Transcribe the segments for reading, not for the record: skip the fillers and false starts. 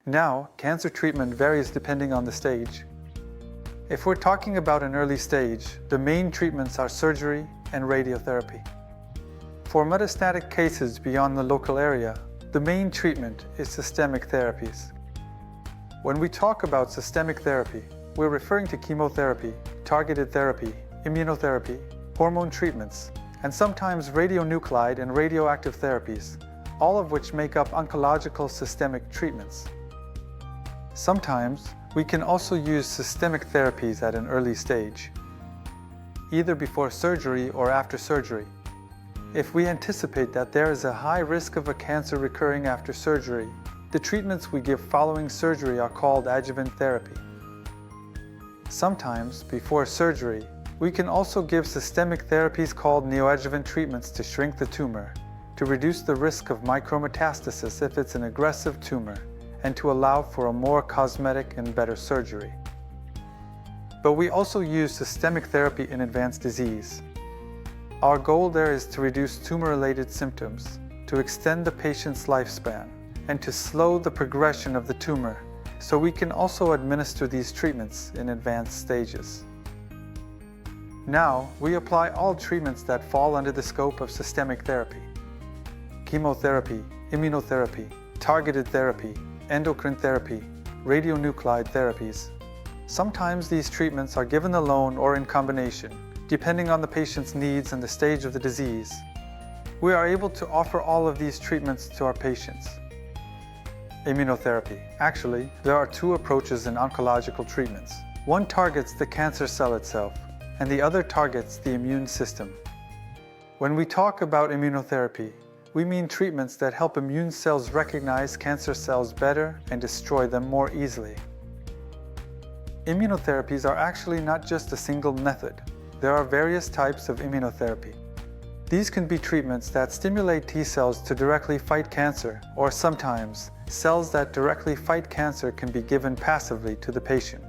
Now, cancer treatment varies depending on the stage. If we're talking about an early stage, the main treatments are surgery and radiotherapy. For metastatic cases beyond the local area, the main treatment is systemic therapies. When we talk about systemic therapy, we're referring to chemotherapy, targeted therapy, immunotherapy, hormone treatments, and sometimes radionuclide and radioactive therapies, all of which make up oncological systemic treatments. Sometimes, we can also use systemic therapies at an early stage, either before surgery or after surgery. If we anticipate that there is a high risk of a cancer recurring after surgery, the treatments we give following surgery are called adjuvant therapy. Sometimes, before surgery, we can also give systemic therapies called neoadjuvant treatments to shrink the tumor, to reduce the risk of micrometastasis if it's an aggressive tumor, and to allow for a more cosmetic and better surgery. But we also use systemic therapy in advanced disease. Our goal there is to reduce tumor-related symptoms, to extend the patient's lifespan, and to slow the progression of the tumor, so we can also administer these treatments in advanced stages. Now, we apply all treatments that fall under the scope of systemic therapy: chemotherapy, immunotherapy, targeted therapy, endocrine therapy, radionuclide therapies. Sometimes these treatments are given alone or in combination, depending on the patient's needs and the stage of the disease. We are able to offer all of these treatments to our patients. Immunotherapy. Actually, there are two approaches in oncological treatments. One targets the cancer cell itself, and the other targets the immune system. When we talk about immunotherapy, we mean treatments that help immune cells recognize cancer cells better and destroy them more easily. Immunotherapies are actually not just a single method. There are various types of immunotherapy. These can be treatments that stimulate T cells to directly fight cancer, or sometimes, cells that directly fight cancer can be given passively to the patient.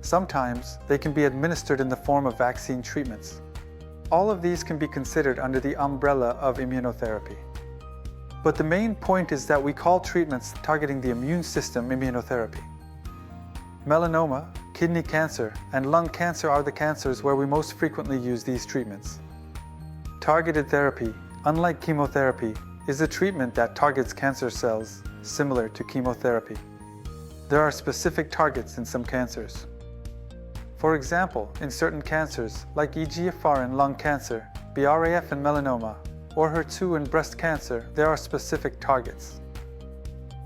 Sometimes, they can be administered in the form of vaccine treatments. All of these can be considered under the umbrella of immunotherapy. But the main point is that we call treatments targeting the immune system immunotherapy. Melanoma, kidney cancer, and lung cancer are the cancers where we most frequently use these treatments. Targeted therapy, unlike chemotherapy, is a treatment that targets cancer cells, similar to chemotherapy. There are specific targets in some cancers. For example, in certain cancers, like EGFR in lung cancer, BRAF in melanoma, or HER2 in breast cancer, there are specific targets.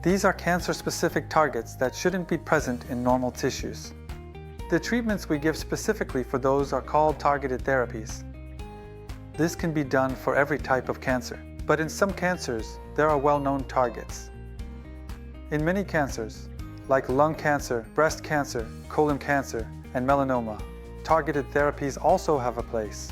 These are cancer-specific targets that shouldn't be present in normal tissues. The treatments we give specifically for those are called targeted therapies. This can be done for every type of cancer, but in some cancers, there are well-known targets. In many cancers, like lung cancer, breast cancer, colon cancer, and melanoma, targeted therapies also have a place.